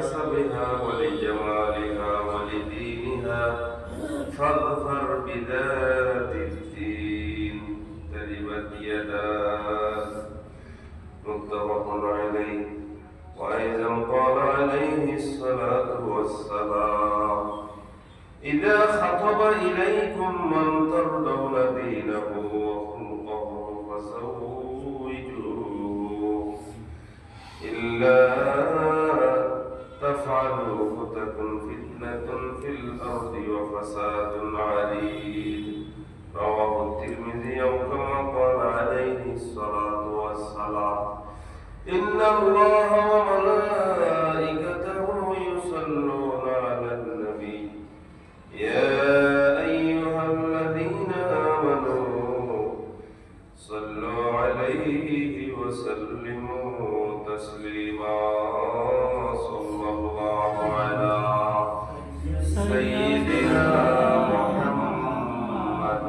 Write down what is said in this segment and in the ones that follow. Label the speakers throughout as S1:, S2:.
S1: لحسبها ولجمالها ولدينها فاظفر بذات الدين تربت يداك متفق عليه. وأيضا قال عليه الصلاة والسلام إذا خطب إليكم من ترضون دينه وخلقه فزوجوه إلا تفعلوا تكن فتنة في الأرض وفساد عريض. رواه الترمذي كما قال عليه الصلاة والسلام إن الله وملائكته يصلون على النبي يا أيها الذين آمنوا صلوا عليه وسلموا تسليما. صلى الله على سيدنا محمد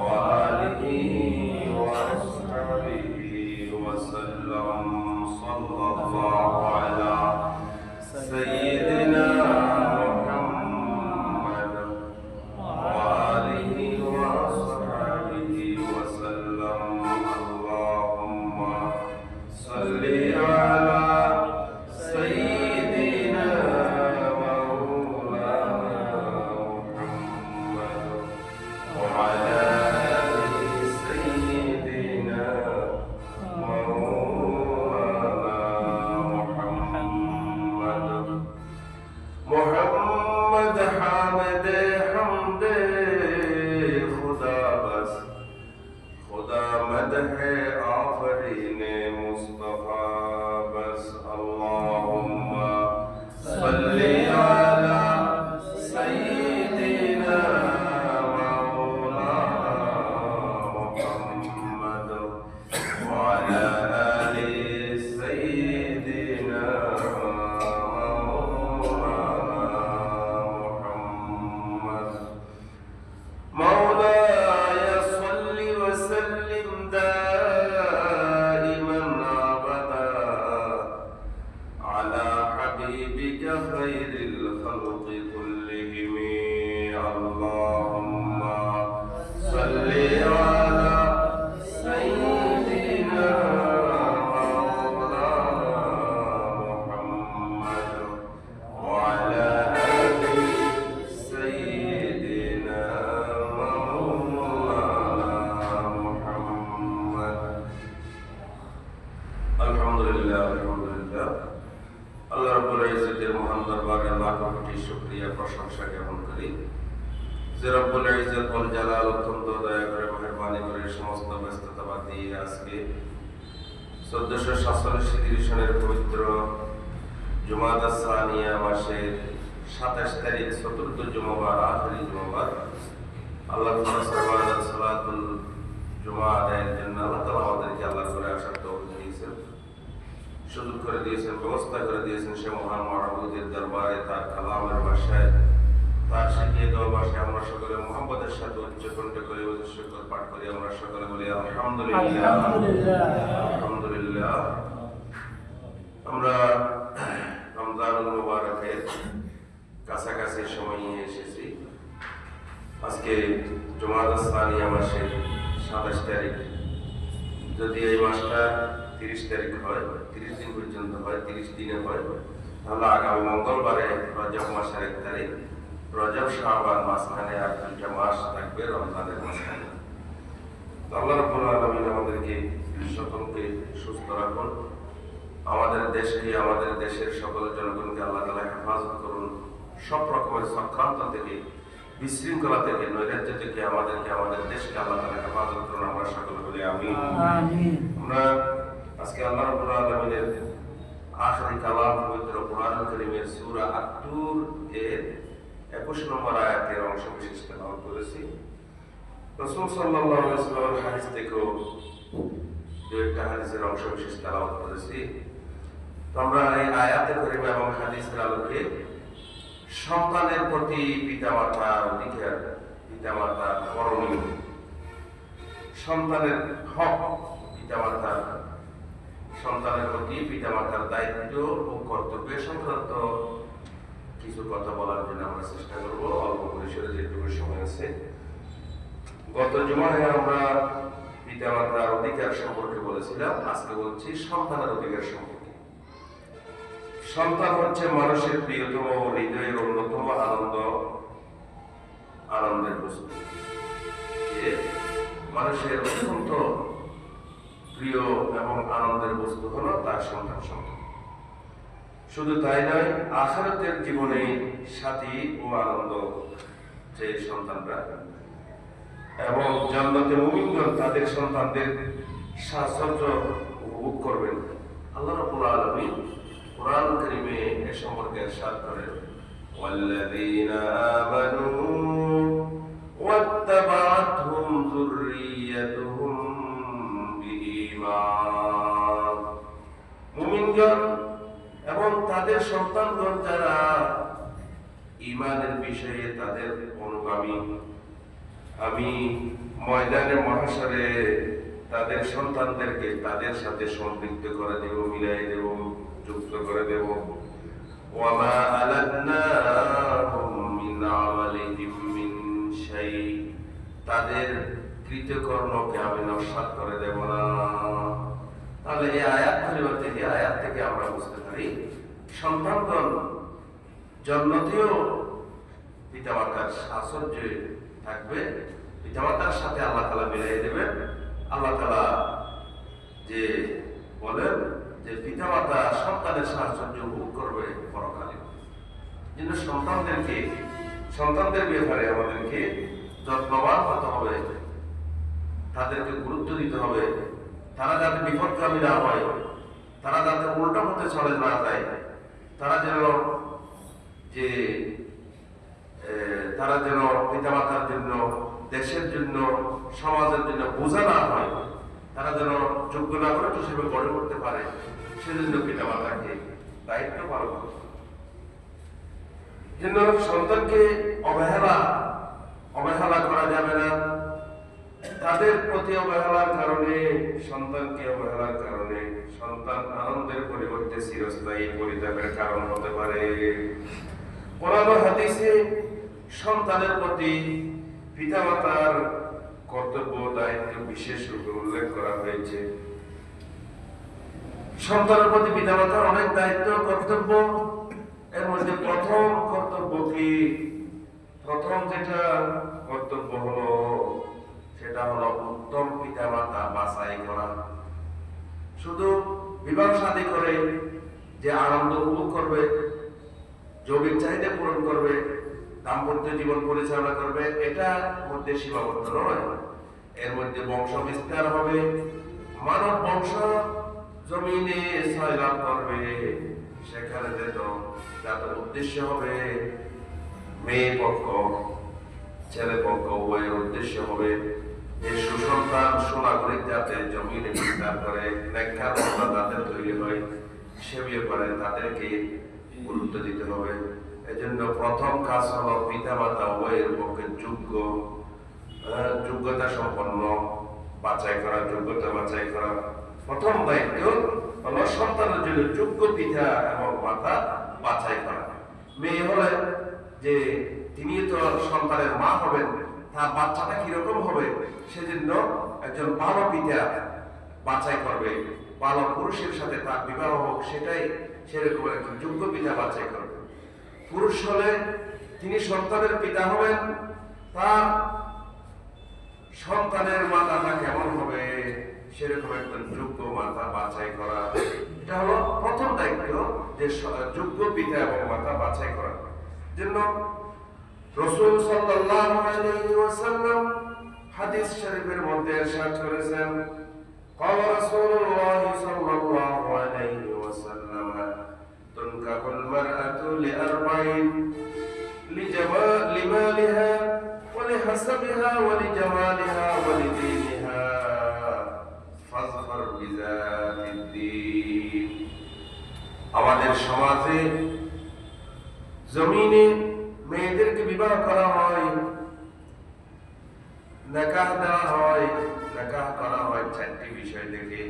S1: وآله وأصحابه وسلم. صلى الله على سيدنا محمد وآله وأصحابه وسلم. اللهم صل على سيدنا مولانا محمد وعلى آل سيدنا مولانا محمد. محمد حامد حمد खुदा बस खुदा मदह आफरीन मुस्तफा बस. अल्लाहुम्मा सल्ली अला सय्यिदिना मौलाना मुहम्मद व अला आलि सय्यिदिना مولاي صل وسلم دائما أبدا على حبيبك خير الخلق كلهم. اللهم صل على سيدنا مولانا محمد وعلى آل سيدنا আল্লাহ রাব্বুল ইজ্জতের মহান দরবারে লাখ কোটি শুকরিয়া প্রশংসা জ্ঞাপন করি যে রব্বুল ইজ্জত ওয়াল জালাল অত্যন্ত দয়া করে মেহেরবানি করে সমস্ত ব্যস্ততা বাদ দিয়ে আজকে 1447 হিজরি সনের পবিত্র জুমাদা সানিয়া মাসের 27 তারিখ চতুর্থ জুমাবার আখেরি জুমাবার আল্লাহ ফরজ ইবাদত সালাতুল জুমা আদায়ের জন্য আল্লাহ তাআলা আমাদেরকে আল্লাহ করে আসার তৌফিক দিয়েছেন, সুযোগ করে দিয়েছেন, ব্যবস্থা করে দিয়েছেন। সে মহান মাহবুবের দরবারে তার কালামের ভাষায় তার শিখিয়ে দেওয়া ভাষায় আমরা সকলে মুহাম্মদের সাথে উচ্চকণ্ঠে করে শুকর পাঠ করি। আমরা সকলে বলি আলহামদুলিল্লাহ আলহামদুলিল্লাহ। আমরা রমজানুল মুবারকের কাছাকাছি সময় নিয়ে এসেছি। আজকে জুমাদা সানিয়া মাসের 27 তারিখ। যদি এই মাসটা 30 তারিখ হয়, 30 দিন পর্যন্ত হয়, 30 দিনে হয়, তাহলে আগামী মঙ্গলবারে রজব মাসের 1 তারিখ, রজব শাবান মাসখানে আর 2টা মাস থাকবে রমজানের মাসখানে। আল্লাহ রাব্বুল আলামিন আমাদেরকে সকলকে সুস্থ রাখুন, আমাদের দেশকে, আমাদের দেশের সকল জনগণকে আল্লাহ তাআলা হেফাজত করুন, সব রকমের চক্রান্ত থেকে, বিশৃঙ্খলা থেকে, নৈরাজ্য থেকে আমাদেরকে, আমাদের দেশকে আল্লাহ তাআলা হেফাজত করুন। আমরা সকলে বলি আমিন। আমরা আজকে আল্লাহ রাব্বুল আলামিনের আখেরি কালাম পবিত্র কোরআনুল কারীমের সূরা আত-তুর এর 21 নম্বর আয়াতের অংশ বিশেষ তেলাওয়াত করেছি। রাসূল সাল্লাল্লাহু আলাইহি ওয়াসাল্লামের হাদিস থেকেও দু একটা হাদিসের অংশ বিশেষ তেলাওয়াত করেছি। তো আমরা এই আয়াতে কারীমা এবং হাদিসের আলোকে সন্তানের প্রতি পিতামাতার অধিকার, পিতামাতার করণীয়, সন্তানের হক, পিতামাতার সন্তানের প্রতি পিতামাতার দায়িত্ব ও কর্তব্য সংক্রান্ত কিছু কথা বলার জন্য আমরা চেষ্টা করব। অল্প পরিসরে যেটুকু সময় আছে, গত জুমায় আমরা পিতামাতার অধিকার সম্পর্কে বলেছিলাম, আজকে বলছি সন্তানের অধিকার সম্পর্কে। সন্তান হচ্ছে মানুষের প্রিয়তম ও হৃদয়ের অন্যতম আনন্দের বস্তু। মানুষের অত্যন্ত প্রিয় এবং আনন্দের বস্তু হলো তার সন্তান। শুধু তাই নয়, আখিরাতের জীবনে সাথী ও আনন্দ যে সন্তানরা, এবং জান্নাতে মুমিনগণ তাদের সন্তানদের সাহচর্য উপভোগ করবেন। আল্লাহ রাব্বুল আলামিন কুরআন কারীমে এ সম্পর্কে ইরশাদ করেন, ওয়াল্লাযীনা আমানু ওয়াত্তাবা'আতহুম যুররিয়্যাতুহুম বিঈমান। মুমিনগণ এবং তাদের সন্তানগণ যারা ঈমানের বিষয়ে তাদের অনুগামী, আমি ময়দানে মহাশরে তাদের সন্তানদেরকে তাদের সাথে সম্পৃক্ত করে দেব, মিলাই দেব, যুক্ত করে দেব। ওয়ামা আলাদনাহুম মিন আমালিহিম মিন শাই, তাদের কৃতকর্মকে আমি নস্যাৎ করে দেব না। তাহলে এই আয়াত পরিবর্তে এই আয়াত থেকে আমরা বুঝতে পারি সন্তানগণ জন্নতেও পিতামাতার সাহচর্যে থাকবে, পিতামাতার সাথে আল্লাহ তাআলা মিলাই দেবেন। আল্লাহ তাআলা যে বলেন যে পিতামাতা সন্তানের সাহচর্য উপভোগ করবে পরকালে। কিন্তু সন্তানদের ব্যাপারে আমাদেরকে যত্নবান হতে হবে, তাদেরকে গুরুত্ব দিতে হবে। তারা যাতে বিপদগামী না হয়, তারা যাতে উল্টা পথে চলে না যায়, তারা যেন পিতামাতার জন্য, দেশের জন্য, সমাজের জন্য বোঝা না হয়, তারা যেন যোগ্য নাগরিক হিসেবে গড়ে উঠতে পারে, সেজন্য পিতামাতাকে দায়িত্ব পালন করতে হবে। জন্য সন্তানকে অবহেলা করা যাবে না। তাদের প্রতি অবহেলার কারণে, সন্তানকে অবহেলার কারণে সন্তান আনন্দের পরিবর্তে চিরস্থায়ী পরিতাপের কারণ হতে পারে। কোরআন ও হাদিসে সন্তানের প্রতি পিতামাতার কর্তব্য দায়িত্ব বিশেষ রূপে উল্লেখ করা হয়েছে। সন্তানের প্রতি পিতামাতার অনেক দায়িত্ব, কর্তব্য। এর মধ্যে প্রথম কর্তব্য কি? প্রথম যেটা কর্তব্য হলো সেটা হলো উত্তম পিতামাতা বাছাই করা। শুধু বিবাহ শাদী করে যে আনন্দ উপভোগ করবে, যৌবিক চাহিদা পূরণ করবে, দাম্পত্য জীবন পরিচালনা করবে, এটার মধ্যে সীমাবদ্ধ নয়। এর মধ্যে বংশ বিস্তার হবে, মানব বংশ জমিনে ছয়লাভ করবে। সেখানে যাতে উদ্দেশ্য হবে মেয়ে পক্ষ ছেলে পক্ষ উভয়ের উদ্দেশ্য হবে যে সুসন্তান সুনাগরিক যাতে জমিনে বিস্তার করে, নেককার বান্দা যাতে তৈরি হয়, সে ব্যাপারে তাদেরকে গুরুত্ব দিতে হবে। এজন্য প্রথম কাজ হলো পিতামাতা উভয়ের পক্ষে যোগ্যতা সম্পন্ন যোগ্যতা বাছাই করা। প্রথম দায়িত্ব হলো সন্তানের জন্য যোগ্য পিতা এবং মাতা বাছাই করা। মেয়ে হলে যে তিনি তো সন্তানের মা হবেন, তার বাচ্চাটা কিরকম হবে সেজন্য একজন ভালো পিতা বাছাই করবে। ভালো পুরুষের সাথে তার বিবাহ হোক, সেটাই সেরকম একজন যোগ্য পিতা বাছাই করবে। পুরুষ হলে তিনি সন্তানের পিতা হবেন, তার সন্তানের মাতাটা কেমন হবে সেরকম একজন যোগ্য মাতা বাছাই করা। এটা হলো প্রথম দায়িত্ব, যে যোগ্য পিতা এবং মাতা বাছাই করা জন্য রাসূল সাল্লাল্লাহু আলাইহি ওয়াসাল্লাম হাদিস শরীফের মধ্যে ইরশাদ করেছেন, قال رسول الله صلى الله عليه وسلم تنكح المرأة لأربع لمالها ولحسبها ولجمالها ولدينها فاظفر بذات الدين। আমাদের সমাজে জমিনে মেয়েদেরকে বিবাহ করা হয়, নিকাহ দেওয়া হয়, নিকাহ করা হয় চারটি বিষয় থেকে।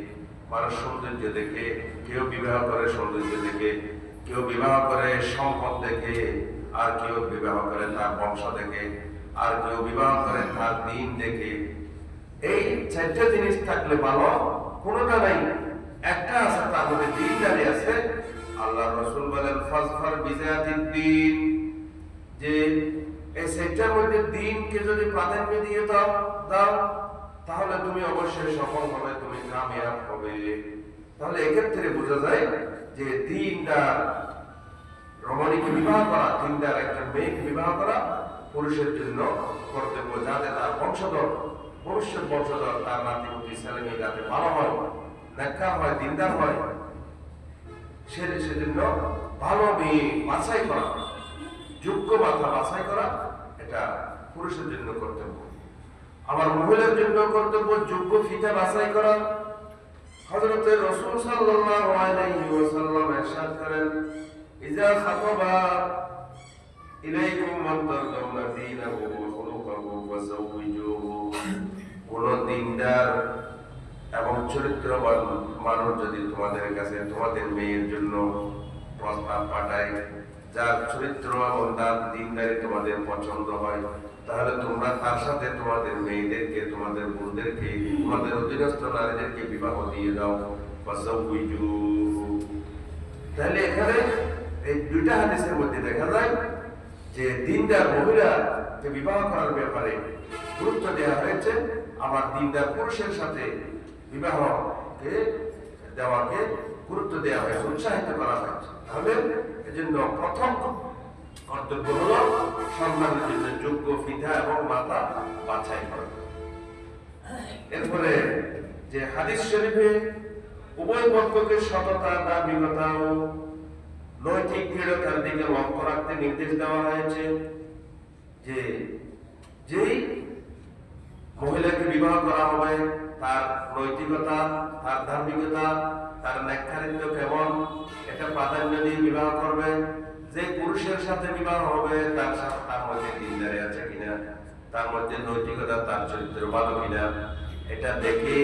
S1: মানুষ সৌন্দর্য দেখে, কেউ বিবাহ করে সৌন্দর্য দেখে, কেউ বিবাহ করে সম্পদ দেখে, আর কেউ বিবাহ করে তার বংশ দেখে, আর কেউ বিবাহ করে তার দিন দেখে। এই চারটা জিনিস থাকলে ভালো, কোনোটা নাই। একটা আছে, তার মধ্যে দিনদারি আছে। আল্লাহ রাসূল বলেন ফাজফার বিজাতিদ দ্বীন, যে এই চারটার মধ্যে দিনকে যদি প্রাধান্য দিয়ে দাও তাহলে তুমি অবশ্যই সফল হবে, তুমি কামিয়াব হবে। তাহলে এক্ষেত্রে বোঝা যায় যে দিনদার রমণীকে বিবাহ করা, দিনদার একটা মেয়েকে বিবাহ করা পুরুষের জন্য কর্তব্য, যাতে তার বংশধর, ভবিষ্যৎ বংশধর, তার নাতিপুতি ছেলে মেয়ে যাতে ভালো হয়, নেককার হয়, দিনদার হয়, সেজন্য ভালো মেয়ে বাছাই করা, যোগ্য মাথা বাছাই করা, এটা পুরুষের জন্য কর্তব্য। আমার মহিলার জন্য কর্তব্য যোগ্য ফিতা বাছাই করা। হযরত রাসূল সাল্লাল্লাহু আলাইহি ওয়াসাল্লাম ইরশাদ করেন, ইজা খাতাবা ইলাইকুম মান তারদাউনা দীনাহু ওয়া খুলুকাহু ফাযাওwijuhu। কোন দিনদার এবং চরিত্রবান মানুষ যদি তোমাদের কাছে তোমাদের মেয়ের জন্য প্রস্তাব পাঠায়, যার চরিত্র এবং তার দিনদারি তোমাদের পছন্দ হয়, তাহলে তোমরা তার সাথে তোমাদের মেয়েদেরকে, তোমাদের বোনদেরকে, তোমাদের অধীনস্থ নারীদেরকে বিবাহ দিয়ে দাও। তাহলে এখানে এই দুইটা হাদিসের মধ্যে দেখা যায় যে দিনদার মহিলাকে বিবাহ করার ব্যাপারে গুরুত্ব দেওয়া হয়েছে, আবার দিনদার পুরুষের সাথে বিবাহকে দেওয়াকে গুরুত্ব দেওয়া হয়েছে, উৎসাহিত করা হয়েছে। তাহলে এজন্য প্রথম কর্তব্য হলো সন্তানের জন্য যোগ্য ফিতা এবং মাতা বাছাই করা। এরপরে যে হাদিস শরীফে উভয় পক্ষকে সততা, ধার্মিকতা ও নৈতিক দৃঢ়তার দিকে লক্ষ্য রাখতে নির্দেশ দেওয়া হয়েছে, যে যেই মহিলাকে বিবাহ করা হবে তার নৈতিকতা, তার ধার্মিকতা, তার নেককারিত্ব কেমন, এটা প্রাধান্য দিয়ে বিবাহ করবে। যে পুরুষের সাথে বিবাহ হবে তার মধ্যে দিনদারি আছে কিনা, তার মধ্যে নৈতিকতা, তার চরিত্র ভালো কিনা, এটা দেখে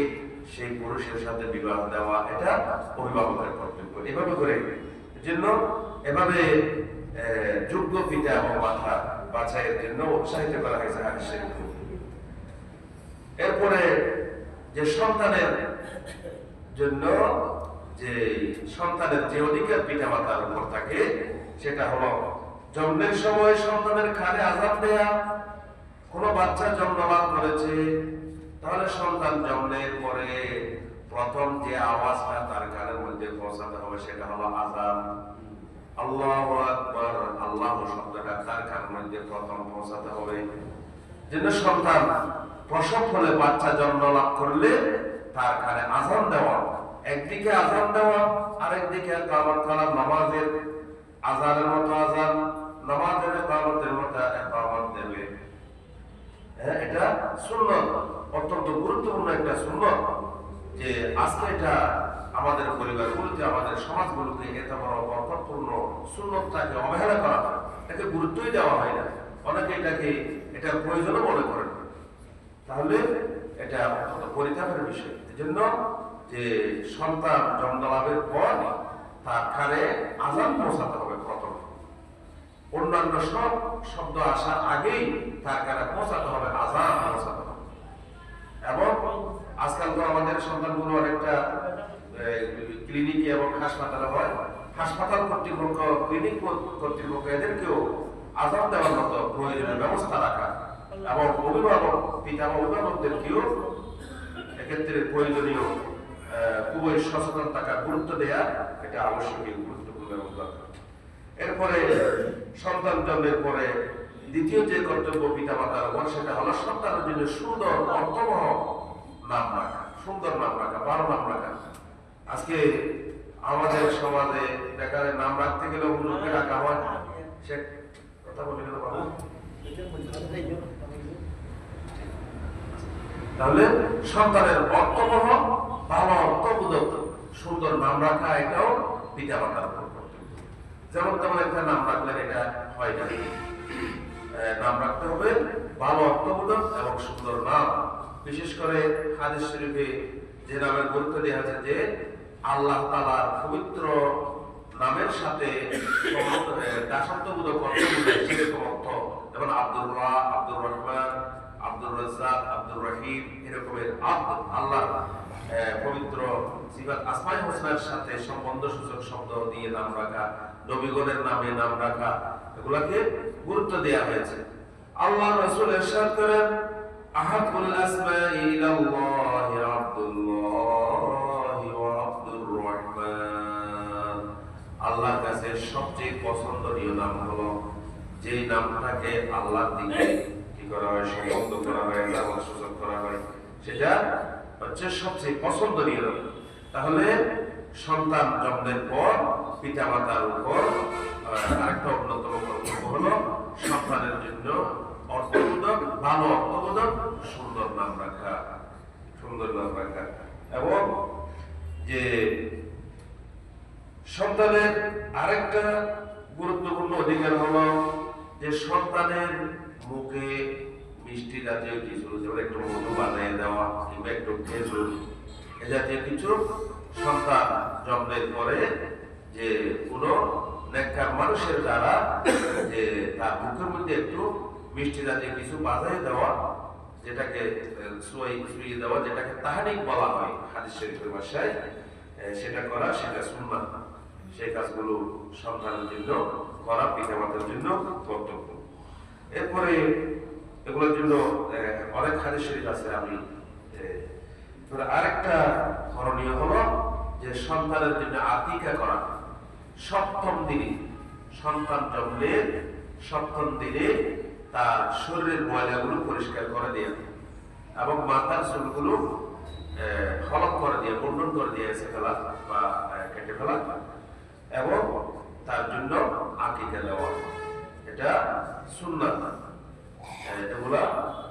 S1: সেই পুরুষের সাথে বিবাহ দেওয়া, এটা অভিভাবকের কর্তব্য। এভাবে করে জন্য এভাবে যোগ্য পিতা এবং মাথা বাছাইয়ের জন্য উৎসাহিত করা হয়েছে হাদিসের। এরপরে যে সন্তানের জন্য যে সন্তানের যে অধিকার পিতা মাতার উপর থাকে, সেটা হলো জন্মের সময় সন্তানের কানে আযান দেয়া। কোন বাচ্চা জন্মলাভ করেছে, তাহলে সন্তান জন্মের পরে প্রথম যে আওয়াজটা তার কানের মধ্যে পৌঁছাতে হবে সেটা হলো আযান। আল্লাহু আকবার, আল্লাহ শব্দটা তার কানের মধ্যে প্রথম পৌঁছাতে হবে। যেন সন্তান প্রসব হলে, বাচ্চা জন্ম লাভ করলে তার কানে আযান দেওয়া, একদিকে আযান দেওয়া, আরেকদিকে কালাম নামাজের আযানের মতো আযান, নামাজের ইকামতের মতো ইকামত দেবে। এটা সুন্নাত, অত্যন্ত গুরুত্বপূর্ণ একটা সুন্নাত, যে আজকে এটা আমাদের পরিবারগুলোতে, আমাদের সমাজগুলোতে এত বড় বরকতপূর্ণ সুন্নাতটাকে অবহেলা করা হয়, এটাকে গুরুত্বই দেওয়া হয় না। অনেকে এটার প্রয়োজনও মনে করেন। তাহলে এটা অত্যন্ত পরিতাপের বিষয়। এজন্য যে সন্তান জন্ম লাভের পর তার কানে আযান পৌঁছাতে হবে প্রথম, অন্যান্য সব শব্দ আসার আগেই তার কানে পৌঁছাতে হবে, আযান পৌঁছাতে হবে। এবং আজকাল তো আমাদের সন্তানগুলো অনেকটা ক্লিনিকে এবং হাসপাতালে হয়, হাসপাতাল কর্তৃপক্ষ, ক্লিনিক কর্তৃপক্ষ এদেরকেও আযান দেওয়ার মতো প্রয়োজনীয় ব্যবস্থা রাখা, এবং অভিভাবক, পিতা বা অভিভাবকদেরকেও এক্ষেত্রে প্রয়োজনীয় খুবই সচেতন থাকা, গুরুত্ব দেয়া, এটা আবশ্যকীয়, গুরুত্বপূর্ণ এবং দরকার। এরপরে সন্তান জন্মের পরে দ্বিতীয় যে কর্তব্য পিতা মাতার উপর, সেটা হলো সন্তানের জন্য সুন্দর অর্থবহ নাম রাখা, সুন্দর নাম রাখা, ভালো নাম রাখা। আজকে আমাদের সমাজে দেখা যায় নাম রাখতে গেলে হুজুরকে রাখা হয়, সে কথা বলে গেল বাবু। তাহলে সন্তানের অর্থবহ, ভালো অর্থবোধক সুন্দর নাম রাখা, এটাও পিতা মাতার উপর কর্তব্য। যেমন তেমন একটা নাম রাখলেন এটা হয় না, নাম রাখতে হবে ভালো অর্থবোধক এবং সুন্দর নাম। বিশেষ করে হাদিস শরীফে যে নামের গুরুত্ব দেওয়া আছে যে আল্লাহ তাআলার পবিত্র নামের সাথে দাসত্ববোধক অর্থ বোঝায় সেরকম অর্থ, যেমন আব্দুল্লাহ, আব্দুর রহমান, আব্দুর রাজ্জাক, আব্দুর রহিম, এরকমের আল্লাহর পবিত্র সিফাত আসমায়ে হুসনার সাথে সম্বন্ধ সূচক শব্দ দিয়ে নাম রাখা, নবীগণের নামে নাম রাখা, এগুলাকে গুরুত্ব দেওয়া হয়েছে। আল্লাহ রাসূল ইরশাদ করেন, আহাবুল আসমাই ইলাল্লাহি আব্দুল্লাহ ওয়া আব্দুর রহমান। আল্লাহর কাছে সবচেয়ে পছন্দনীয় নাম হলো যে নামটাকে আল্লাহর দিকে কি করা হয়, সম্বন্ধ করা হয়, নাম সূচক করা হয়, সেটা হচ্ছে সবচেয়ে পছন্দনীয় নাম। তাহলে সন্তান জন্মের পর পিতামাতার উপর আরেকটা অন্যতম কর্তব্য হলো সন্তানের জন্য অর্থবোধক, ভালো অর্থবোধক সুন্দর নাম রাখা, সুন্দর নাম রাখা। এবং যে সন্তানের আরেকটা গুরুত্বপূর্ণ অধিকার হলো যে সন্তানের মুখে মিষ্টি জাতীয় কিছু, যেমন একটু মধু বানিয়ে দেওয়া কিংবা একটু খেজুর এ জাতীয় কিছু সন্তান জন্মের পরে যে কোনো নেককার মানুষের দ্বারা যে তার মুখের মধ্যে একটু মিষ্টি জাতীয় কিছু বাজায় দেওয়া, যেটাকে ছুঁয়ে দেওয়া, যেটাকে তাহনিক বলা হয় হাদিস শরীফের ভাষায়, সেটা করা, সেটা সুন্নাত। সেই কাজগুলো সন্তানের জন্য করা পিতামাতার জন্য কর্তব্য। এরপরে এগুলোর জন্য অনেক হাদিস শরীফ আছে। আমি আরেকটা করণীয় হলো যে সন্তানের জন্য আকিকা করা। সপ্তম দিনে, সন্তান জন্মের সপ্তম দিনে তার শরীরের ময়লাগুলো পরিষ্কার করে দেয়া এবং মাথার চুলগুলো হলক করে দিয়ে, মুন্ডন করে দিয়ে এসে ফেলা বা কেটে ফেলা এবং তার জন্য আকিকা দেওয়া, এটা সুন্নাত। এগুলা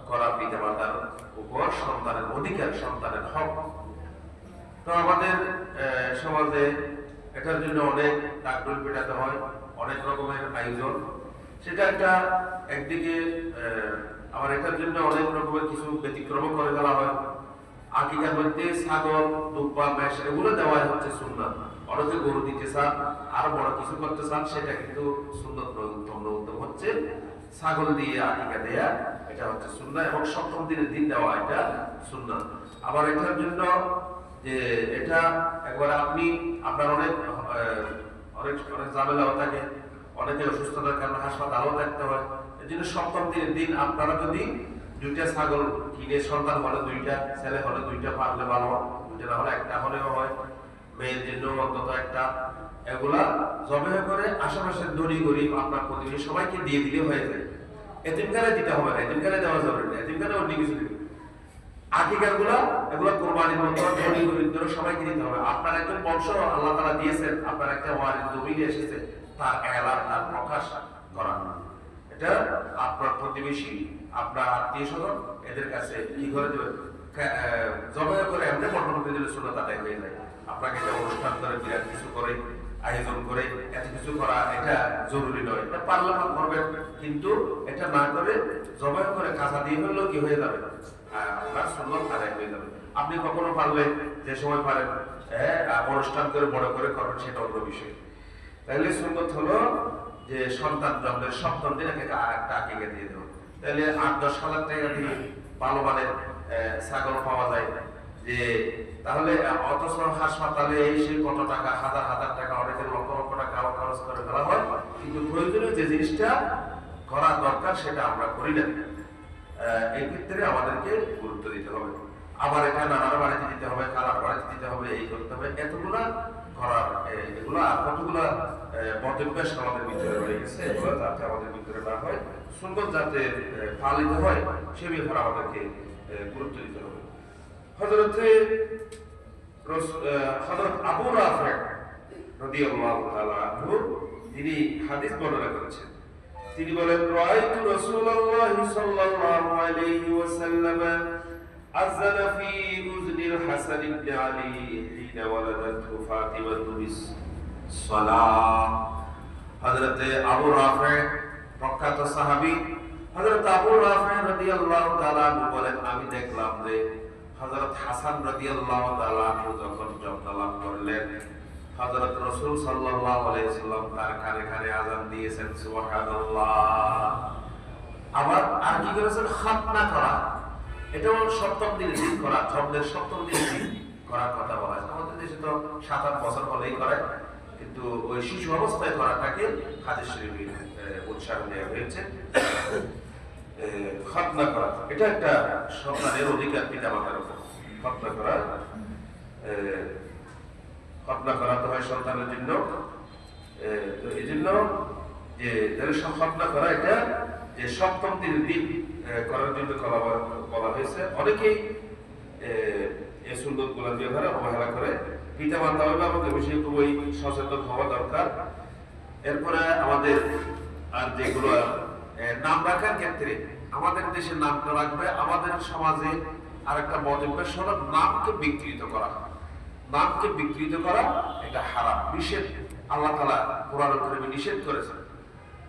S1: করা পিতামাতার উপর সন্তানের অধিকার, সন্তানের হক। তো আমাদের সমাজে এটার জন্য অনেক ডাকডোল পেটাতে হয়, অনেক রকমের আয়োজন। সেটা একটা একদিকে আবার এটার জন্য অনেক রকমের কিছু ব্যতিক্রম করে ফেলা হয়। আকিকার মধ্যে ছাগল, দুব্বা, মেষ এগুলো দেওয়া হচ্ছে সুন্নাত। অনেকে গরু দিতে চান, আরো বড় কিছু করতে চান, সেটা কিন্তু সুন্নাত নয়। উত্তম হচ্ছে ছাগল দিয়ে আকিকা দেয়া, এটা হচ্ছে সুন্নাত। এবং সপ্তম দিনের দিন দেওয়া, এটা সুন্নাত। আবার এটার জন্য যে এটা একবার আপনি আপনার অনেক অনেক অনেক ঝামেলাও থাকে, অনেকে অসুস্থতার কারণে হাসপাতালও থাকতে হয়। এই জন্য সপ্তম দিনের দিন আপনারা যদি দুইটা ছাগল কিনে, সন্তান হলে দুইটা, ছেলে হলে দুইটা, পারলে ভালো, দুইটা না হলে একটা হলেও হয়, মেয়ের জন্য অন্তত একটা, এগুলা জবে করে আশেপাশের ধনী গরিব আপনার প্রতিবেশী সবাইকে দিয়ে দিলে হয়ে যায়। এতিমখানায় দিতে হবে না, এতিমখানায় দেওয়া যাবে না, এতিমখানায় অন্য কিছু দিবে। আকিকার গুলা এগুলো কোরবানির মতো ধনী গরিবদের সবাইকে দিতে হবে। আপনার একজন বংশ আল্লাহ তাআলা দিয়েছেন, আপনার একটা ওয়ারিস জমিনে এসেছে, তার এলান, তার প্রকাশ করা, এটা আপনার প্রতিবেশী, আপনার আত্মীয় স্বজন, এদের কাছে কি করে দেবেন, জবাই করে এমনি বর্ণন করে দিলে সুন্নাত আদায় হয়ে যায়। আপনাকে এটা অনুষ্ঠান করে, বিরাট কিছু করে, আয়োজন করে এত কিছু করা এটা জরুরি নয়। এটা পারলে করবেন, কিন্তু এটা না করে জবাই করে কাঁচা দিয়ে ফেললেও কি হয়ে যাবে, আপনার সুন্নাত আদায় হয়ে যাবে। আপনি কখনো পারলে যে সময় পারেন অনুষ্ঠান করে বড় করে করবেন, সেটা অন্য বিষয়। তাহলে সুন্নাত হলো যে সন্তান জন্মের সপ্তম দিনে একটা আকিকা দিয়ে দেবো। তাহলে ৮-১০ হাজার টাকা দিয়ে ভালো মানের ছাগল পাওয়া যায়, যে তাহলে অথচ হাসপাতালে এসে কত টাকা, হাজার হাজার টাকা, অনেকের লক্ষ লক্ষ টাকা খরচ করে ফেলা হয়, কিন্তু প্রয়োজনীয় যে জিনিসটা করা দরকার সেটা আমরা করি না। এই ক্ষেত্রে আমাদেরকে গুরুত্ব দিতে হবে। আবার এটা নানার বাড়িতে দিতে হবে, খালার বাড়িতে দিতে হবে, এই করতে হবে, এতগুলা করার এগুলা কতগুলা বদভ্যাস আমাদের ভিতরে রয়ে গেছে, এগুলো যাতে আমাদের ভিতরে না হয়, সুন্দর যাতে পালিত হয়, সে ব্যাপারে আমাদেরকে গুরুত্ব দিতে হবে। হযরত আবু রাফি রাদিয়াল্লাহু তাআলা আনহু তিনি হাদিস বর্ণনা করেছেন। তিনি বলেন, রাআইতু রাসূলুল্লাহ সাল্লাল্লাহু আলাইহি ওয়াসাল্লাম আযানা ফি উযনিল হাসান ইবনে আলী হিনা ওয়ালাদাতহু ফাতিমাতু বিস-সালাহ। হযরত আবু রাফি প্রখ্যাত সাহাবী, হযরত আবু রাফি রাদিয়াল্লাহু তাআলা আনহু বলেন, আমি দেখলাম যে হযরত হাসান রাদিয়াল্লাহু তাআলা আনহু যখন জন্ম লাভ করলেন, হযরত রাসূল সাল্লাল্লাহু আলাইহি ওয়াসাল্লাম তার কানে কানে আযান দিয়েছেন সুবহানাল্লাহ। আবার আর কি করেছেন? খাতনা করা, এটাও সপ্তম দিনে ঠিক করা, জন্মের সপ্তম দিনে ঠিক করার কথা বলা হয়। আমাদের দেশে তো 7-8 বছর হলেই করে, কিন্তু ওই শিশু অবস্থায় করাটাকে হাদিস শরীফে উৎসাহ দেওয়া হয়েছে। খাতনা করা এটা একটা সন্তানের অধিকার, পিতামাতার উপর খাতনা করা। খাতনা করাতে হয় সন্তানের জন্য। তো এই জন্য যে খাতনা করা এটা যে সপ্তম দিনের দিন করার জন্য বলা হয়েছে। অনেকেই এই সুন্নত গুলো ব্যবহারে অবহেলা করে। পিতামাতা অভিভাবকের বিষয়ে খুবই সচেতন হওয়া দরকার। এরপরে আমাদের আর যেগুলো নাম রাখার ক্ষেত্রে আমাদের দেশে নামটা রাখবে, আমাদের সমাজে আর একটা মজবেশ হলো নামকে বিকৃত করা। নামকে বিকৃত করা এটা হারাম, নিষেধ। আল্লাহ তাআলা কোরআন কারীমে নিষেধ করেছেন।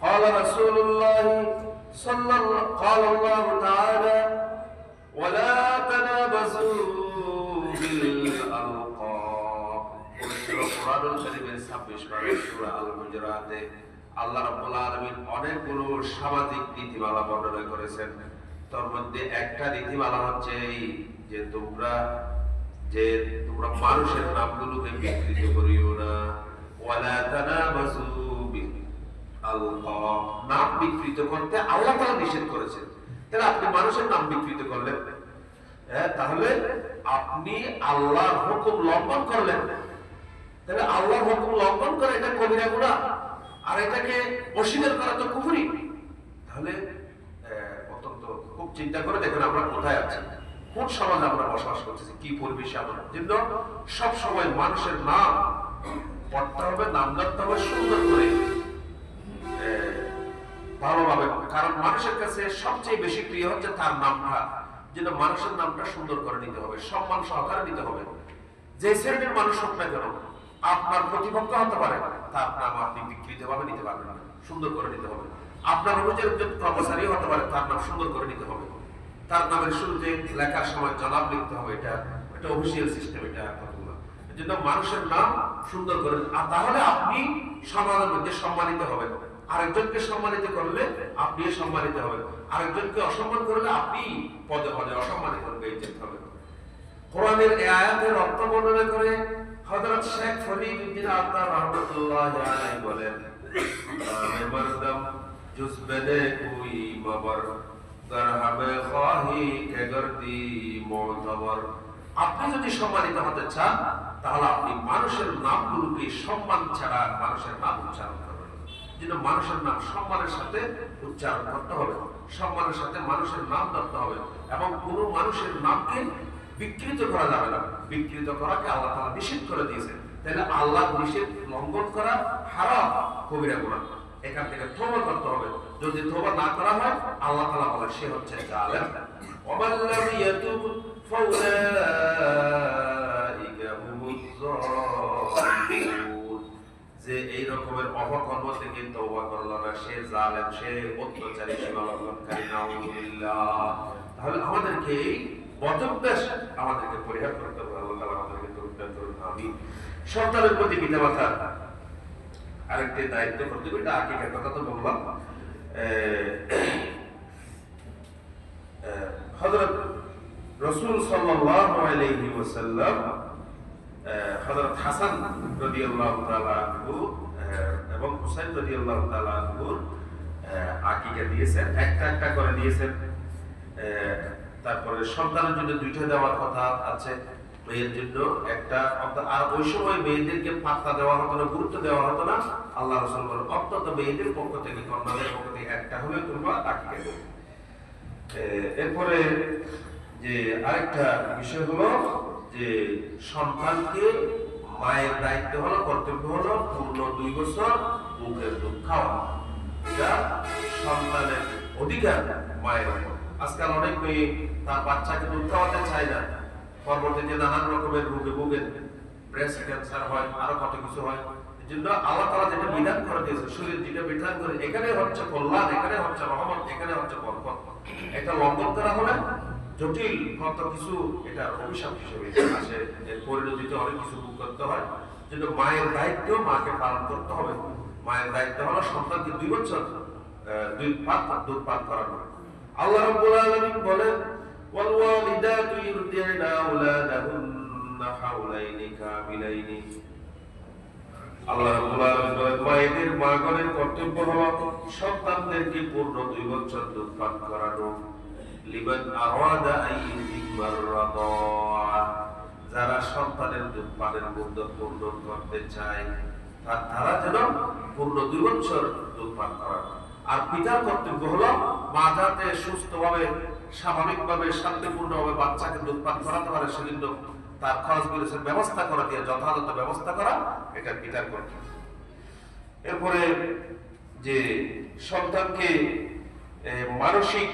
S1: قال رسول الله صلى الله قال الله تعالى ولا تنابزوا بالألقاب। কোরআনুল কারীমের 26 পারা সূরা আল হুজুরাতে আল্লাহ রাব্বুল আলামিন অনেকগুলো সামাজিক নীতিমালা বর্ণনা করেছেন। তার মধ্যে একটা নীতিমালা হচ্ছে এই যে তোমরা মানুষের নামগুলোকে বিকৃত করিও না। ওয়ালা তানাবাসু বিল আলকাব, নাম বিকৃত করতে আল্লাহ তাআলা নিষেধ করেছেন। তাহলে আপনি মানুষের নাম বিকৃত করলেন, তাহলে আপনি আল্লাহর হুকুম লঙ্ঘন করলেন। তাহলে আল্লাহর হুকুম লঙ্ঘন করে এটা কবিরা গুনাহ, আর এটাকে অস্বীকার করা তো কুফরি। তাহলে অত্যন্ত খুব চিন্তা করে দেখুন আমরা কোথায় আছি, কোন সমাজে আমরা বসবাস করতেছি, কি পরিবেশে আমরা। জন্য সব সময় মানুষের নাম পড়তে হবে, নাম ধরতে হবে সুন্দর করে, ভালোভাবে। কারণ মানুষের কাছে সবচেয়ে বেশি প্রিয় হচ্ছে তার নামটা। যেন মানুষের নামটা সুন্দর করে নিতে হবে, সম্মান সহকারে নিতে হবে। যে শ্রেণীর মানুষ হোক না কেন, আপনার প্রতিপক্ষ হতে পারে, তার নাম আপনি বিকৃত ভাবে নিতে পারবেন না, সুন্দর করে নিতে হবে। আপনার অফিসের একজন কর্মচারী হতে পারে, তার নাম সুন্দর করে নিতে হবে। তার নামের শুরুতে লেখার সময় জনাব লিখতে হবে, এটা অফিসিয়াল সিস্টেম। এটা কতগুলো এর জন্য মানুষের নাম সুন্দর করে, আর তাহলে আপনি সমাজের মধ্যে সম্মানিত হবেন। আরেকজনকে সম্মানিত করলে আপনি সম্মানিত হবেন, আরেকজনকে অসম্মান করলে আপনি পদে পদে অসম্মানিত হবেন। কোরআনের এই আয়াতের অর্থ বর্ণনা করে হযরত শেখ ফরিদউদ্দীন আত্তার রাহমাতুল্লাহি আলাইহি বলেন, মে মরদম জুজবনে কুই মবর দরহাবে খাহি কে গর্দি মুতাবর। আপনি যদি সম্মানিত হতে চান তাহলে আপনি মানুষের নামগুলোকে সম্মান ছাড়া মানুষের নাম উচ্চারণ করবেন। যেন মানুষের নাম সম্মানের সাথে উচ্চারণ করতে হবে, সম্মানের সাথে মানুষের নাম ধরতে হবে, এবং কোনো মানুষের নামকে বিকৃত করা যাবে না। বিকৃত করাকে আল্লাহ তাআলা নিষেধ করে দিয়েছেন। তাহলে আল্লাহর নিষেধ লঙ্ঘন করা হারাম, কবিরা গুনাহ। এখান থেকে তওবা করতে হবে। যদি তওবা না করা হয়, আল্লাহ তাআলা বলেন সে হচ্ছে জালেম। ওয়ামান লাম ইয়াতুব ফাউলাইকা হুমুজ যালিমুন। যে এই রকমের অপকর্ম থেকে তওবা করল না, সে জালেম, সে অত্যাচারী, সীমালঙ্ঘনকারী। নাউযুবিল্লাহ। তাহলে আমাদেরকে এই বদভ্যাস আমাদেরকে পরিহার করতে হবে। আল্লাহ তাআলা আমাদেরকে তৌফিক করুন, আমিন। সন্তানের প্রতি পিতামাতা আরেকটি দায়িত্ব করতে হবে। এটা আকিকার কথা তো বললাম। হযরত রাসূল সাল্লাল্লাহু আলাইহি ওয়াসাল্লাম হযরত হাসান রাদিয়াল্লাহু তাআলা আনহু এবং হুসাইন রাদিয়াল্লাহু তাআলা আনহুর আকিকা দিয়েছেন, একটা একটা করে দিয়েছেন। তারপরে সন্তানের জন্য দুইটা দেওয়ার কথা আছে, মেয়ের জন্য একটা। আর ওই সময় মেয়েদেরকে পাত্তা দেওয়া হতো না, গুরুত্ব দেওয়া হতো না। আল্লাহ রাসূল বলেন অন্তত মেয়েদের পক্ষ থেকে, কন্যাদের পক্ষ থেকে একটা হলে তোমরা আকিকা দেবে। এরপরে যে আরেকটা বিষয় হলো যে সন্তানকে মায়ের দায়িত্ব হলো, কর্তব্য হলো পূর্ণ 2 বছর মুখের দুধ খাওয়া। এটা সন্তানের অধিকার মায়ের উপর। আজকাল অনেক মেয়ে তার বাচ্চাকে দুধ খাওয়াতে চায় না, পরবর্তীতে নানান রকমের রোগে ভোগে, ব্রেস্ট ক্যান্সার হয়, আরো কত কিছু হয়। এই জন্য আল্লাহ তাআলা যেটা বিধান করে দিয়েছে, শরীর যেটা বিধান করে, এখানে হচ্ছে কল্যাণ, এখানে হচ্ছে রহমত, এখানে হচ্ছে বরকত। এটা লঙ্ঘন করা হলে জটিল কত কিছু এটা অভিশাপ হিসেবে আসে, এর পরিণতিতে অনেক কিছু ভোগ করতে হয়। কিন্তু মায়ের দায়িত্ব মাকে পালন করতে হবে। মায়ের দায়িত্ব হলো সন্তানকে 2 বছর দুধ পান করানো। আল্লাহ রাব্বুল আলামিন বলেন ওয়াল ওয়ালিদাতু ইরদি'না আওলাদাহুন্না হাওলাইনি কামিলাইনি। আল্লাহ রাব্বুল আলামিন বলেন মায়েদের মাগণের কর্তব্য হলো সন্তানদেরকে পূর্ণ 2 বছর দুধ পান করানো। লিমান আরাদা আইয়ুতিমার রাদা, যারা সন্তানের দুধ পানের মুদ্দত পূর্ণ করতে চায় তারা যেন পূর্ণ 2 বছর দুধ পান করানো। আর পিতার কর্তব্য হলো মা যাতে সুস্থভাবে স্বাভাবিকভাবে শান্তিপূর্ণভাবে বাচ্চাকে দুধ পান করাতে পারে সেজন্য তার খরচ বিরোচের ব্যবস্থা করা, দিয়ে যথাযথ ব্যবস্থা করা, এটা পিতার কর্তব্য। এরপরে যে সন্তানকে মানসিক,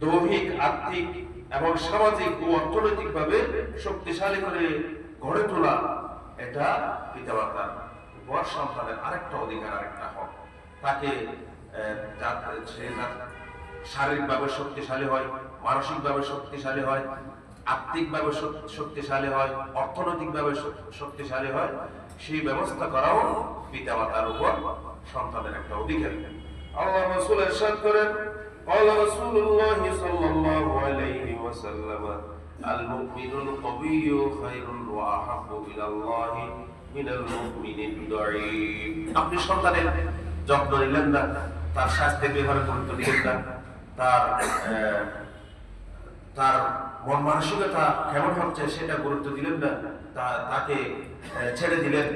S1: দৈহিক, আর্থিক এবং সামাজিক ও অর্থনৈতিকভাবে শক্তিশালী করে গড়ে তোলা, এটা পিতামাতার উপর সন্তানের আরেকটা অধিকার, আরেকটা হক। তাকে শারীরিকভাবে শক্তিশালী হয়, মানসিকভাবে শক্তিশালী হয়, আর্থিকভাবে শক্তিশালী হয়, অর্থনৈতিকভাবে শক্তিশালী হয়, সেই ব্যবস্থা করাও পিতামাতার উপর সন্তানের একটা অধিকার। আল্লাহ রাসূল ইরশাদ করেন قال رسول الله صلى الله عليه وسلم المؤمن القوي خير واحب الى الله من المؤمن الضعيف। আপনি সন্তানের যত্ন নিলেন না, তার স্বাস্থ্যের ব্যাপারে গুরুত্ব দিলেন না, তার মন মানসিকতা কেমন হচ্ছে সেটা গুরুত্ব দিলেন না, তাকে ছেড়ে দিলেন,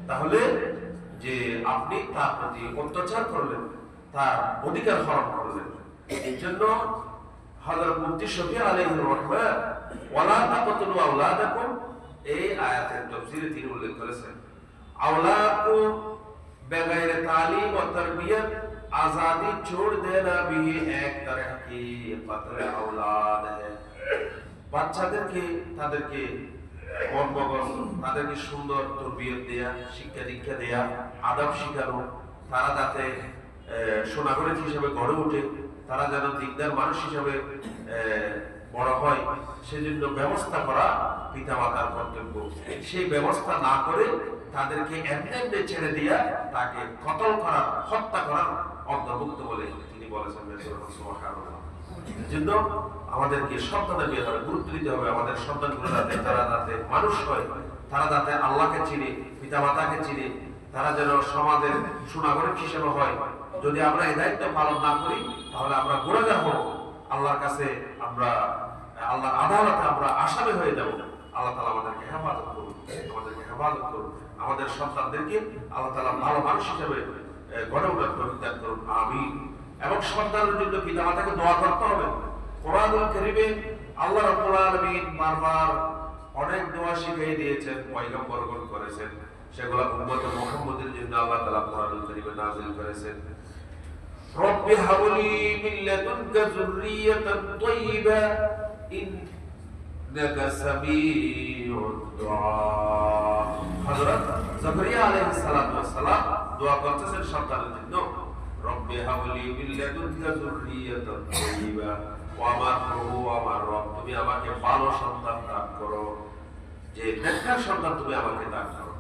S1: তাহলে যে আপনি তার প্রতি অত্যাচার করলেন, তার অধিকার হরণ করলেন। এই জন্য হযরত মুফতি শফি আলাইহির রহমাত ওয়ালা তাকতুলু আওলাদাকুম, এই আয়াতের তাফসীরে তিনি উল্লেখ করেছেন औलाद बगैर तालीम और तरबियत आजादी छोड़ देना भी एक तरह की कत्ल औलाद है। বাচ্চাদেরকে তাদেরকে মনমগন, তাদেরকে সুন্দর তরবিয়ত দেয়া, শিক্ষা দীক্ষা দেয়া, আদব শিখানো, তারা যাতে সোনাগরিক হিসেবে গড়ে ওঠে, তারা যেন দিকদার মানুষ হিসেবে বড় হয়, সেজন্য ব্যবস্থা করা পিতামাতার কর্তব্য। সেই ব্যবস্থা না করে তাদেরকে এমনি ছেড়ে দিয়া তাকে কতল করা, হত্যা করার অন্তর্ভুক্ত বলে তিনি বলেছেন। এজন্য আমাদেরকে সন্তানের ব্যাপারে গুরুত্ব দিতে হবে। আমাদের সন্তানগুলো যাতে তারা যাতে মানুষ হয়, তারা যাতে আল্লাহকে চিনে, পিতামাতাকে চিনে, তারা যেন সমাজের সুনাগরিক হিসেবে হয়। যদি আমরা এই দায়িত্ব পালন না করি তাহলে আমরা গুনাহগার হব, আল্লাহর কাছে আমরা আল্লাহর আদালতে আমরা আসামি হয়ে যাব। আল্লাহ তাআলা আমাদেরকে হেফাজত করুন, আমাদেরকে হেফাজত করুন, আমাদের সন্তানদেরকে আল্লাহ তাআলা ভালো মানুষ হিসেবে গড়ে ওঠার তৌফিক দান করুন, আমিন। এবং সন্তানের জন্য পিতামাতাকে দোয়া করতে হবে। কোরআনুল কারীমে আল্লাহ রাব্বুল আলামিন বারবার অনেক দোয়া শিখিয়ে দিয়েছেন, পয়গম্বরগণ করেছেন, সেগুলো উম্মত মুহাম্মদের জন্য আল্লাহ তাআলা কোরআনুল কারীমে নাযিল করেছেন। রব্বি হাবলি মিন লাদুনকা যুররিয়াতান তাইয়্যিবা ইন্নাকা সামিউদ দুআ। হযরত যাকারিয়া আলাইহিস সালাতু ওয়াস সালাম দোয়া করতেছেন সন্তানের জন্য, রব্বি হাবলি মিন লাদুনকা যুররিয়াতান তাইয়্যিবা, ও আমার প্রভু, আমার রব, তুমি আমাকে ভালো সন্তান দান করো, যে নেককার সন্তান তুমি আমাকে দান করো।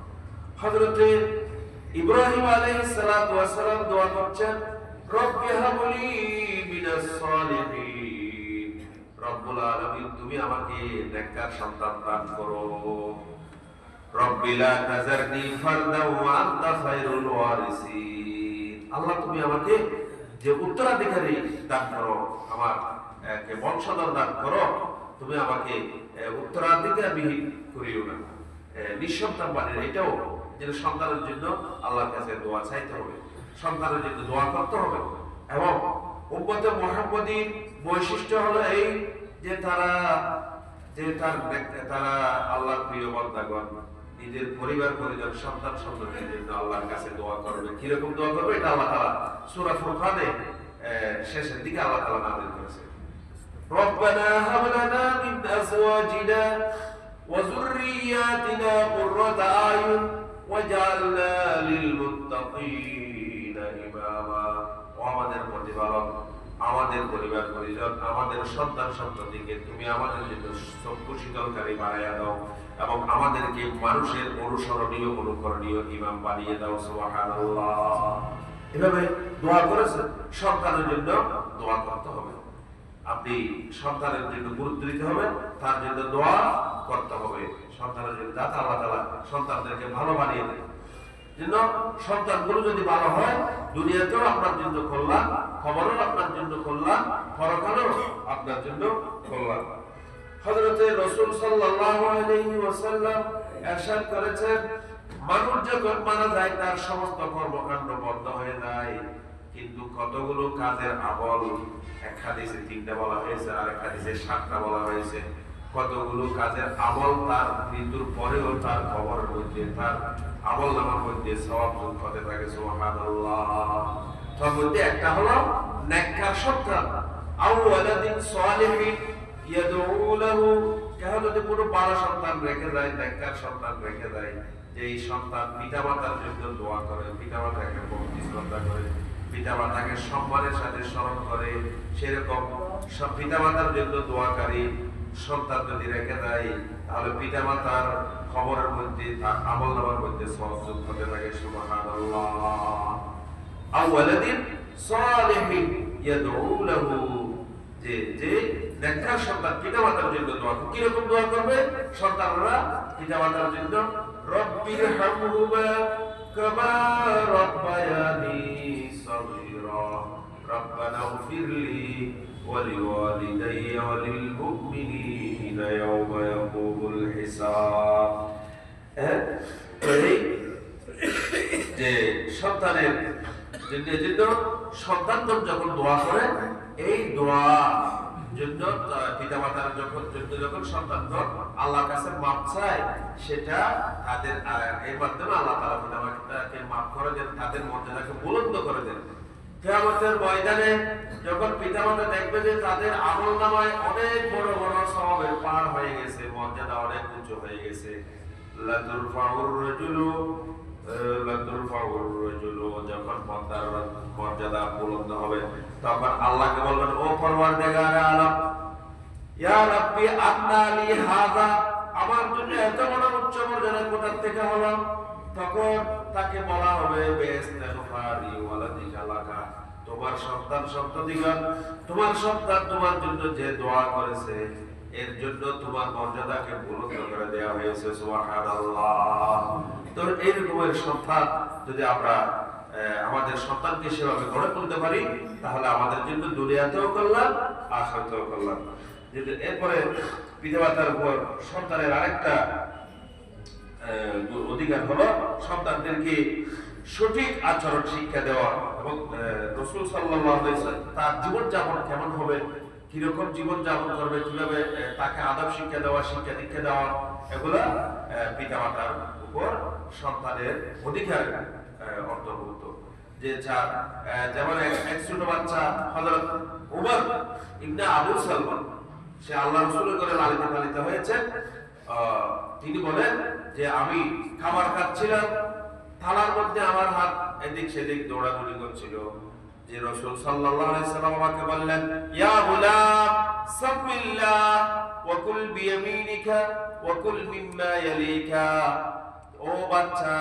S1: হযরত ইব্রাহিম আলাইহিস সালাতু ওয়াস সালাম দোয়া করছেন, রব্বি হাবলি মিনাস সালিহিন, রব্বুল আলামিন তুমি আমাকে নেককার সন্তান দান করো। রব্বি লা তাযারনি ফারদান ওয়া আনতা খায়রুল ওয়ারিসিন, আল্লাহ তুমি আমাকে যে উত্তরাধিকারী দান করো, আমার বংশধর দান করো, তুমি আমাকে উত্তরাধিকারবিহীন করিও না, নিঃসন্তান বানিয়ে। এটাও যে সন্তানের জন্য আল্লাহর কাছে দোয়া চাইতে হবে, সন্তানের জন্য দোয়া করতে হবে। এবং উম্মতে মুহাম্মাদীর বৈশিষ্ট্য হলো এই যে তারা আল্লাহর প্রিয় বান্দাগণ নিজের পরিবার পরিজন সন্তান সন্ততির জন্য আল্লাহর কাছে দোয়া করবে। কিরকম দোয়া করবে এটা আল্লাহ তাআলা সূরা ফুরকানে শেষের দিকে আল্লাহ তাআলা নাযিল করেছেন। রব্বানা হাব লানা মিন আজওয়াজিনা ওয়া যুররিয়াতিনা কুররাতা আয়ুন ওয়াজআলনা লিল মুত্তাকিনা ইমামা। ও আমাদের প্রতিপালক, আমাদের আমাদের পরিবার পরিজন, আমাদের সন্তান সন্ততিকে তুমি আমাদের জন্য চক্ষু শীতলকারী বানাইয়া দাও এবং আমাদেরকে মানুষের অনুসরণীয় অনুকরণীয় ইমাম বানিয়ে দাও। সুবহানাল্লাহ। এভাবে দোয়া করেছেন। সন্তানের জন্য দোয়া করতে হবে। আপনি সন্তানের জন্য গুরুত্ব দিতে হবে, তার জন্য দোয়া করতে হবে। সন্তানের জন্য যাতে আল্লাহ তাআলা সন্তানদেরকে ভালো বানিয়ে দেয়, জন্য সন্তানগুলো যদি ভালো হয়, দুনিয়াতেও আপনার জন্য কল্যাণ, খবরও আপনার জন্য কল্যাণ, পরকালেও আপনার জন্য কল্যাণ। হযরত রাসূল সাল্লাল্লাহু আলাইহি ওয়াসাল্লাম ইরশাদ করেছেন, মানুষ যখন মারা যায় তার সমস্ত কর্মকাণ্ড বন্ধ হয়ে যায়, কিন্তু কতগুলো কাজের আমল, এক হাদিসে 3টা বলা হয়েছে, আর এক হাদিসে 7টা বলা হয়েছে, কতগুলো কাজের আমল তার মৃত্যুর পরেও তার কবরের মধ্যে, তার আমল নামার মধ্যে সওয়াব যোগ হতে থাকে। সুবহানাল্লাহ। তার মধ্যে একটা হলো নেককার সন্তান, আও ওয়ালাদিন সালিহিন ইয়াদউ লাহু। কেউ যদি কোনো ভালো সন্তান রেখে যায়, নেককার সন্তান রেখে যায়, যে এই সন্তান পিতামাতার জন্য দোয়া করে, পিতামাতাকে ভক্তি শ্রদ্ধা করে, পিতামাতাকে সম্মানের সাথে স্মরণ করে, সেরকম সব পিতামাতার জন্য দোয়াকারী সন্তান যদি রেখে দেয়, তাহলে পিতামাতার খবরের মধ্যে, তার আমল নামার মধ্যে সওয়াব যোগ হতে থাকে। সুবহানাল্লাহ। আও ওয়ালাদিন সালিহিন ইয়াদউ লাহু। যে নেককার সন্তান পিতামাতার জন্য দোয়া করে। কি রকম দোয়া করবে সন্তানরা পিতামাতার জন্য? রব্বিরহামহুমা কামা রাব্বায়ানি সগীরা রব্বানা ইগফিরলি ওয়া লিওয়ালিদাইয়া ওয়া লিল মুমিনিনা ইয়াওমা ইয়াকুমুল হিসাব। এই যে সন্তানের জন্য সন্তান যখন দোয়া করে, এই দোয়া জন্য পিতামাতার যখন সন্তানগণ আল্লাহর কাছে মাপ চায়, সেটা তাদের এর মাধ্যমে আল্লাহ তাআলা পিতামাতাকে মাফ করে দেন, তাদের মর্যাদাকে বুলন্দ করে দেন। কিয়ামতের ময়দানে যখন পিতামাতা দেখবে যে তাদের আমলনামায় অনেক বড় বড় সওয়াবের পার হয়ে গেছে, মর্যাদা অনেক উঁচু হয়ে গেছে, যখন বান্দার মর্যাদা বুলন্দ হবে, তখন আল্লাহকে বলবেন, ও পরওয়ারদিগারে আলম, ইয়া রাব্বি আন্না লি হাযা, আমার জন্য এত বড় উচ্চ মর্যাদা কোথা থেকে হলো? তখন তাকে বলা হবে, বিইস্তিগফারি ওয়ালাদিকা লাকা, তোমার সন্তান সন্ততিগণ, তোমার সন্তান তোমার জন্য যে দোয়া করেছে, এর জন্য তোমার মর্যাদাকে বুলন্দ করে দেওয়া হয়েছে। সুবহানাল্লাহ। তো এইরকমের সন্তান যদি আমরা আমাদের সন্তানকে সেভাবে গড়ে তুলতে পারি, তাহলে আমাদের জন্য দুনিয়াতেও কল্যাণ, আখিরাতেও কল্যাণ। এরপরে পিতামাতার উপর সন্তানের আরেকটা অধিকার হলো সন্তানদেরকে সঠিক আচরণ শিক্ষা দেওয়া, এবং রাসূল সাল্লাল্লাহু আলাইহি ওয়াসাল্লাম তার জীবনযাপন কেমন হবে, কিরকম জীবনযাপন করবে, কিভাবে তাকে আদব শিক্ষা দেওয়া, শিক্ষা দীক্ষা দেওয়া, এগুলা পিতামাতার উপর সন্তানের অধিকার অন্তর্ভুক্ত। যে যেমন এক ছোট বাচ্চা হযরত উমর ইবনে আবু সালমান, সে আল্লাহ রাসূলের ঘরে লালিত পালিত হয়েছে। তিনি বলেন যে আমি খাবার খাচ্ছিলাম, থালার মধ্যে আমার হাত এদিক সেদিক দৌড়াদৌড়ি করছিল, যে রাসূল সাল্লাল্লাহু আলাইহি সাল্লাম আমাকে বললেন, ইয়া গুলাম সামিল্লাহ ওয়া কুল বিয়ামিনিকা ওয়া কুল মিম্মা ইয়ালিকা। ও বাচ্চা,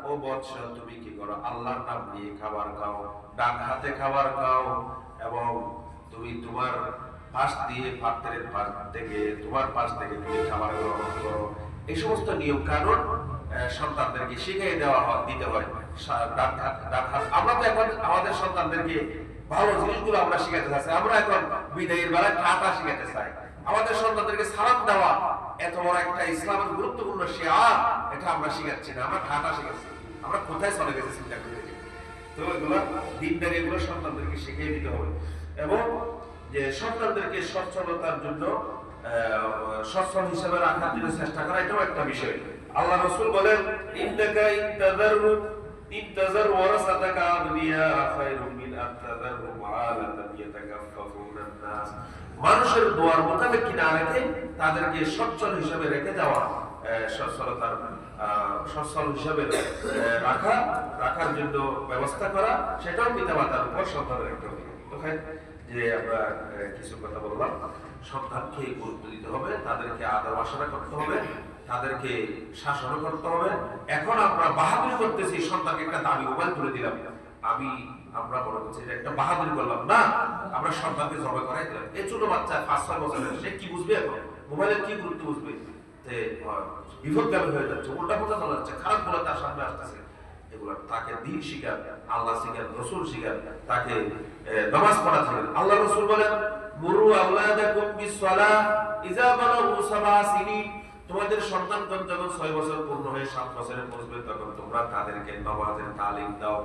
S1: ও বৎস, তুমি কি করো? আল্লাহর নাম নিয়ে খাবার খাও, ডান হাতে খাবার খাও, এবং তুমি তোমার পাশ দিয়ে, পাত্রের পাশ থেকে, তোমার পাশ থেকে তুমি খাবার গ্রহণ করো। এই সমস্ত নিয়ম কানুন সন্তানদেরকে শিখিয়ে দেওয়া হয়, দিতে হয়। আমরা তো এখন আমাদের সন্তানদেরকে ভালো জিনিসগুলো আমরা শিখাতে চাই। আমরা এখন বিদায়ের বেলায় ঠাটা শিখাতে চাই। আমাদের সন্তানদেরকে সালাম দেওয়া এত বড় একটা ইসলামের গুরুত্বপূর্ণ শিয়ার, এটা আমরা শিখাচ্ছি না, আমরা ঠাটা শিখাচ্ছি। আমরা কোথায় চলে গেছি চিন্তা করে দেখি। তো এগুলো দিনদারি, এগুলো সন্তানদেরকে শিখিয়ে দিতে হবে, এবং যে সন্তানদেরকে সচ্ছলতার জন্য, সচ্ছল হিসেবে রাখার জন্য চেষ্টা করা, এটাও একটা বিষয়। আল্লাহ রাসূল বলেন, ইন্নাকা ইনতাযার ওয়ারাসাতাকা আগনিয়া খায়রুম মিন আনতাযারহুম আলাতান ইয়াতাকাফফুনা আন-নাস। মানুষের দোয়ার মোতাবেক কিনা রেখে তাদেরকে সচ্ছল হিসেবে রেখে যাওয়া সচ্ছলতার সচ্ছল হিসাবে রাখার জন্য ব্যবস্থা করা, সেটাও পিতামাতার উপর সন্তানের একটা অধিকার। যে আমরা কিছু কথা বললাম, সন্তানকে গুরুত্ব দিতে হবে, তাদেরকে আদর আশারা করতে হবে, তাদেরকে শাসন করতে হবে। এখন আমরা বাহাদুরি করতেছি, সন্তানকে একটা দামি মোবাইল তুলে দিলাম, আমরা মনে করছি এটা একটা বাহাদুরি করলাম না, আমরা সন্তানকে জবে করাই দিলাম। এই ছোট বাচ্চা 5-6 বছরের, সে কি বুঝবে এখন? মোবাইলের কি গুরুত্ব বুঝবে? বিপদগামী হয়ে যাচ্ছে, উল্টা পথে চলে যাচ্ছে, খারাপ গুলো তার সামনে আসতেছে। এগুলো তাকে দিন শিখার, আল্লাহ শিখার, রসুল শিখার, তাকে নামাজ পড়া থাকেন। আল্লাহ রসুল বলেন, মুরু আওলাদাকুম বিসসালাহ ইযা বালাগু 7 সিনিন, তোমাদের সন্তানগণ যখন 6 বছর পূর্ণ হয়ে 7 বছরে পৌঁছবে, তখন তোমরা তাদেরকে নামাজের তালিম দাও।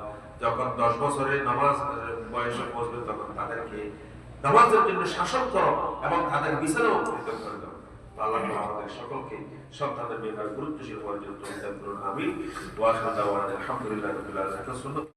S1: যখন 10 বছরের নামাজ বয়সে পৌঁছবে, তখন তাদেরকে নামাজের জন্য শাসন করো এবং তাদের বিছানা উপস্থিত করে দাও। আল্লাহ আমাদের সকলকে সন্তানদের ব্যাপারে গুরুত্বশীল হওয়ার জন্য তৌফিক দান করুন। আমিন। ওয়া আলহামদুলিল্লাহি রাব্বিল আলামিন।